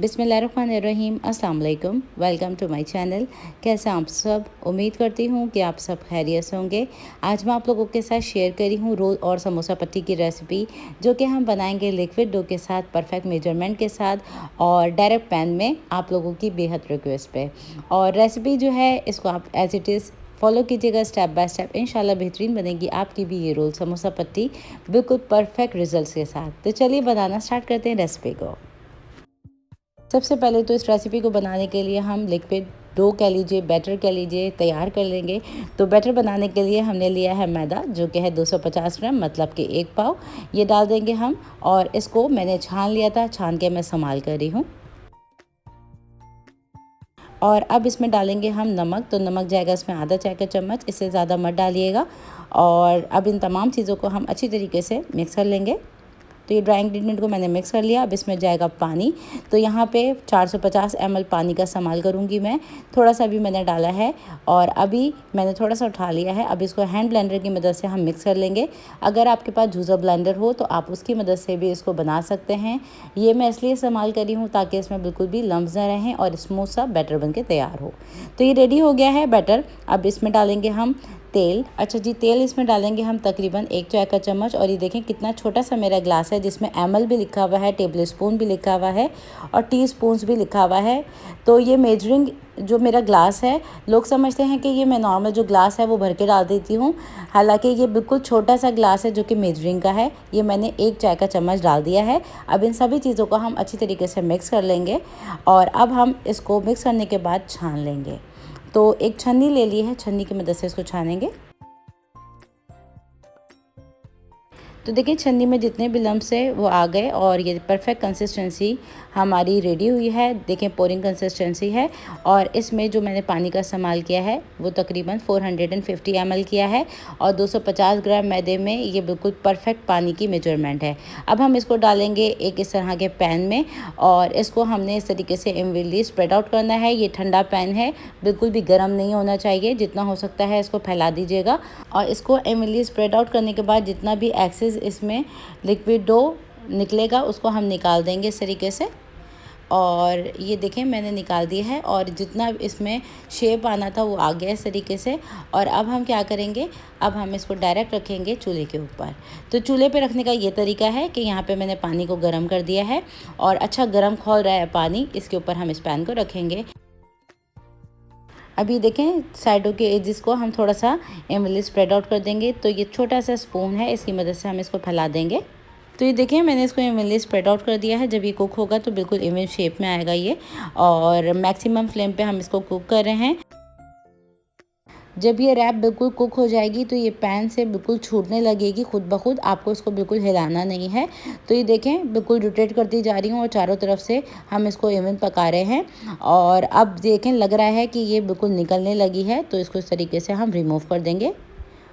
बिस्मिल्लाहिर्रहमानिर्रहीम। अस्सलाम वालेकुम। Welcome to my channel. कैसे आप सब? उम्मीद करती हूँ कि आप सब खैरियत से होंगे। आज मैं आप लोगों के साथ शेयर करी हूँ रोल और समोसा पट्टी की रेसिपी, जो कि हम बनाएंगे लिक्विड डो के साथ, परफेक्ट मेजरमेंट के साथ और डायरेक्ट पैन में आप लोगों की बेहद रिक्वेस्ट पे। और रेसिपी जो है इसको आप एज इट इज़ फॉलो कीजिएगा स्टेप बाय स्टेप। इंशाल्लाह बेहतरीन बनेगी आपकी भी ये रोल समोसा पट्टी, बिल्कुल परफेक्ट रिजल्ट्स के साथ। तो चलिए बनाना स्टार्ट करते हैं रेसिपी को। सबसे पहले तो इस रेसिपी को बनाने के लिए हम लिक्विड डो कह लीजिए, बैटर कह लीजिए, तैयार कर लेंगे। तो बैटर बनाने के लिए हमने लिया है मैदा, जो कि है 250 ग्राम, मतलब कि 1 पाव। ये डाल देंगे हम और इसको मैंने छान लिया था, छान के मैं संभाल कर रही हूँ। और अब इसमें डालेंगे हम नमक। तो नमक जाएगा इसमें आधा चाय का चम्मच, इससे ज़्यादा मत डालिएगा। और अब इन तमाम चीज़ों को हम अच्छी तरीके से मिक्स कर लेंगे। तो ये ड्राई इंग्रेडिएंट को मैंने मिक्स कर लिया। अब इसमें जाएगा पानी। तो यहाँ पे 450 ml पानी का इस्तेमाल करूँगी मैं। थोड़ा सा भी मैंने डाला है और अभी मैंने थोड़ा सा उठा लिया है। अब इसको हैंड ब्लेंडर की मदद से हम मिक्स कर लेंगे। अगर आपके पास जूसर ब्लेंडर हो तो आप उसकी मदद से भी इसको बना सकते हैं। ये मैं इसलिए इस्तेमाल करी हूँ ताकि इसमें बिल्कुल भी लम्स न रहें और स्मूथ सा बैटर बन के तैयार हो। तो ये रेडी हो गया है बैटर। अब इसमें डालेंगे हम तेल। अच्छा जी, तेल इसमें डालेंगे हम तकरीबन 1 चाय का चम्मच। और ये देखें कितना छोटा सा मेरा ग्लास है, जिसमें ml भी लिखा हुआ है, टेबल स्पून भी लिखा हुआ है और टी स्पून्स भी लिखा हुआ है। तो ये मेजरिंग जो मेरा ग्लास है, लोग समझते हैं कि ये मैं नॉर्मल जो ग्लास है वो भर के डाल देती हूँ। हालांकि ये बिल्कुल छोटा सा ग्लास है जो कि मेजरिंग का है। ये मैंने 1 चाय का चम्मच डाल दिया है। अब इन सभी चीज़ों को हम अच्छी तरीके से मिक्स कर लेंगे और अब हम इसको मिक्स करने के बाद छान लेंगे। तो एक छन्नी ले ली है, छन्नी की मदद से इसको छानेंगे। तो देखिए छन्नी में जितने भी लम्स है वो आ गए और ये परफेक्ट कंसिस्टेंसी हमारी रेडी हुई है। देखें पोरिंग कंसिस्टेंसी है। और इसमें जो मैंने पानी का इस्तेमाल किया है वो तकरीबन 450 ml किया है और 250 ग्राम मैदे में ये बिल्कुल परफेक्ट पानी की मेजरमेंट है। अब हम इसको डालेंगे एक इस तरह के पैन में और इसको हमने इस तरीके से इवनली स्प्रेड आउट करना है। ये ठंडा पैन है, बिल्कुल भी गर्म नहीं होना चाहिए। जितना हो सकता है इसको फैला दीजिएगा और इसको इवनली स्प्रेड आउट करने के बाद जितना भी एक्सेस इसमें लिक्विड डो निकलेगा उसको हम निकाल देंगे इस तरीके से। और ये देखें मैंने निकाल दिया है और जितना इसमें शेप आना था वो आ गया इस तरीके से। और अब हम क्या करेंगे, अब हम इसको डायरेक्ट रखेंगे चूल्हे के ऊपर। तो चूल्हे पे रखने का ये तरीका है कि यहाँ पे मैंने पानी को गर्म कर दिया है और अच्छा गर्म खौल रहा है पानी, इसके ऊपर हम इस पैन को रखेंगे। अभी देखें साइडों के एजेस को हम थोड़ा सा इवनली स्प्रेड आउट कर देंगे। तो ये छोटा सा स्पून है, इसकी मदद से हम इसको फैला देंगे। तो ये देखिए मैंने इसको इवनली स्प्रेड आउट कर दिया है। जब ये कुक होगा तो बिल्कुल इवन शेप में आएगा ये। और मैक्सिमम फ्लेम पे हम इसको कुक कर रहे हैं। जब ये रैप बिल्कुल कुक हो जाएगी तो ये पैन से बिल्कुल छूटने लगेगी खुद ब खुद, आपको इसको बिल्कुल हिलाना नहीं है। तो ये देखें बिल्कुल रोटेट करती जा रही हूँ और चारों तरफ से हम इसको इवन पका रहे हैं। और अब देखें लग रहा है कि ये बिल्कुल निकलने लगी है, तो इसको इस तरीके से हम रिमूव कर देंगे।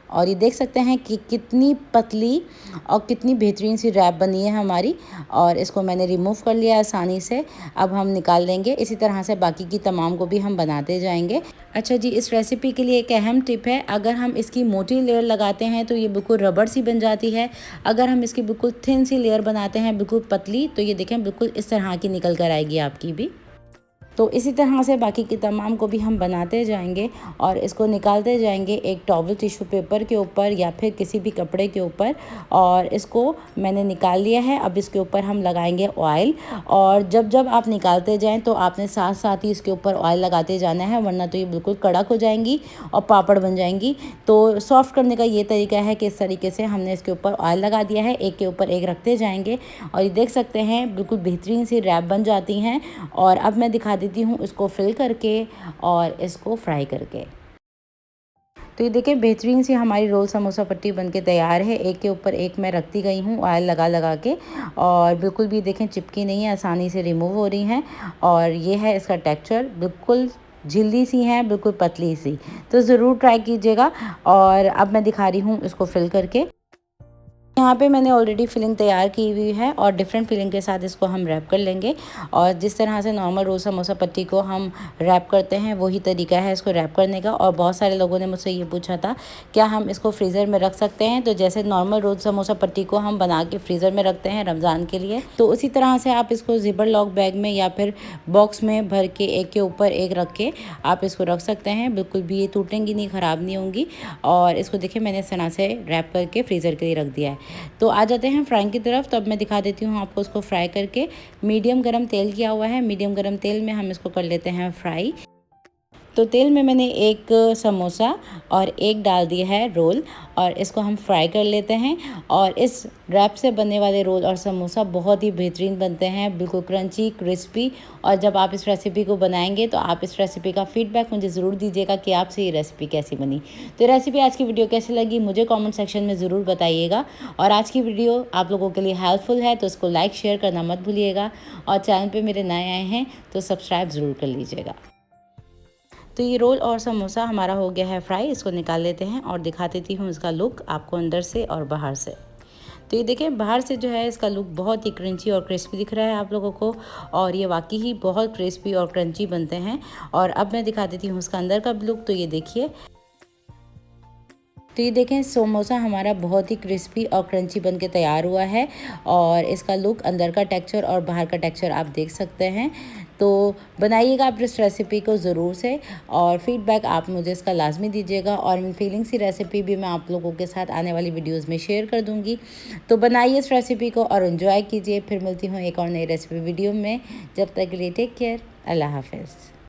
और ये देख सकते हैं कि कितनी पतली और कितनी बेहतरीन सी रैप बनी है हमारी। और इसको मैंने रिमूव कर लिया आसानी से। अब हम निकाल लेंगे। इसी तरह से बाकी की तमाम को भी हम बनाते जाएंगे। अच्छा जी, इस रेसिपी के लिए एक अहम टिप है, अगर हम इसकी मोटी लेयर लगाते हैं तो ये बिल्कुल रबड़ सी बन जाती है। अगर हम इसकी बिल्कुल थिन सी लेयर बनाते हैं बिल्कुल पतली, तो ये देखें बिल्कुल इस तरह की निकल कर आएगी आपकी भी। तो इसी तरह से बाकी की तमाम को भी हम बनाते जाएंगे और इसको निकालते जाएंगे एक टॉवल टिश्यू पेपर के ऊपर या फिर किसी भी कपड़े के ऊपर। और इसको मैंने निकाल लिया है। अब इसके ऊपर हम लगाएंगे ऑयल। और जब जब आप निकालते जाएं तो आपने साथ साथ ही इसके ऊपर ऑयल लगाते जाना है, वरना तो ये बिल्कुल कड़क हो जाएंगी और पापड़ बन जाएंगी। तो सॉफ्ट करने का ये तरीका है कि इस तरीके से हमने इसके ऊपर ऑयल लगा दिया है, एक के ऊपर एक रखते जाएंगे। और ये देख सकते हैं बिल्कुल बेहतरीन सी रैप बन जाती हैं। और अब मैं दिखा देती हूँ इसको फिल करके और इसको फ्राई करके। तो ये देखिए बेहतरीन सी हमारी रोल समोसा पट्टी बनके तैयार है। एक के ऊपर एक मैं रखती गई हूँ ऑयल लगा लगा के और बिल्कुल भी देखें चिपकी नहीं है, आसानी से रिमूव हो रही हैं। और ये है इसका टेक्सचर, बिल्कुल झिल्ली सी हैं, बिल्कुल पतली सी। तो ज़रूर ट्राई कीजिएगा। और अब मैं दिखा रही हूँ इसको फिल करके। यहाँ पे मैंने ऑलरेडी फिलिंग तैयार की हुई है और डिफरेंट फिलिंग के साथ इसको हम रैप कर लेंगे। और जिस तरह से नॉर्मल रोल समोसा पट्टी को हम रैप करते हैं वही तरीका है इसको रैप करने का। और बहुत सारे लोगों ने मुझसे ये पूछा था क्या हम इसको फ्रीज़र में रख सकते हैं। तो जैसे नॉर्मल रोल समोसा पट्टी को हम बना के फ्रीज़र में रखते हैं रमज़ान के लिए, तो उसी तरह से आप इसको ज़िपर लॉक बैग में या फिर बॉक्स में भर के एक के ऊपर एक रख के आप इसको रख सकते हैं। बिल्कुल भी ये टूटेंगी नहीं, ख़राब नहीं होंगी। और इसको देखिए मैंने इस तरह से रैप करके फ्रीज़र के लिए रख दिया है। तो आ जाते हैं फ्राइंग की तरफ। तो अब मैं दिखा देती हूँ आपको उसको फ्राई करके। मीडियम गरम तेल किया हुआ है, मीडियम गरम तेल में हम इसको कर लेते हैं फ्राई। तो तेल में मैंने एक समोसा और एक डाल दिया है रोल और इसको हम फ्राई कर लेते हैं। और इस रैप से बनने वाले रोल और समोसा बहुत ही बेहतरीन बनते हैं, बिल्कुल क्रंची क्रिस्पी। और जब आप इस रेसिपी को बनाएंगे तो आप इस रेसिपी का फीडबैक मुझे ज़रूर दीजिएगा कि आपसे ये रेसिपी कैसी बनी। तो रेसिपी आज की वीडियो कैसी लगी मुझे कमेंट सेक्शन में ज़रूर बताइएगा। और आज की वीडियो आप लोगों के लिए हेल्पफुल है तो इसको लाइक शेयर करना मत भूलिएगा। और चैनल पर मेरे नए आए हैं तो सब्सक्राइब ज़रूर कर लीजिएगा। तो ये रोल और समोसा हमारा हो गया है फ्राई। इसको निकाल लेते हैं और दिखा देती हूँ इसका लुक आपको अंदर से और बाहर से। तो ये देखें बाहर से जो है इसका लुक बहुत ही क्रंची और क्रिस्पी दिख रहा है आप लोगों को। और ये वाकई ही बहुत क्रिस्पी और क्रंची बनते हैं। और अब मैं दिखा देती हूँ उसका अंदर का लुक। तो ये देखिए, तो ये देखें समोसा हमारा बहुत ही क्रिस्पी और क्रंची बन के तैयार हुआ है। और इसका लुक, अंदर का टेक्सचर और बाहर का टेक्सचर आप देख सकते हैं। तो बनाइएगा आप इस रेसिपी को ज़रूर से और फीडबैक आप मुझे इसका लाजमी दीजिएगा। और इन फीलिंग्स की रेसिपी भी मैं आप लोगों के साथ आने वाली वीडियोस में शेयर कर दूंगी। तो बनाइए इस रेसिपी को और एंजॉय कीजिए। फिर मिलती हूँ एक और नई रेसिपी वीडियो में। जब तक के लिए टेक केयर, अल्लाह हाफिज़।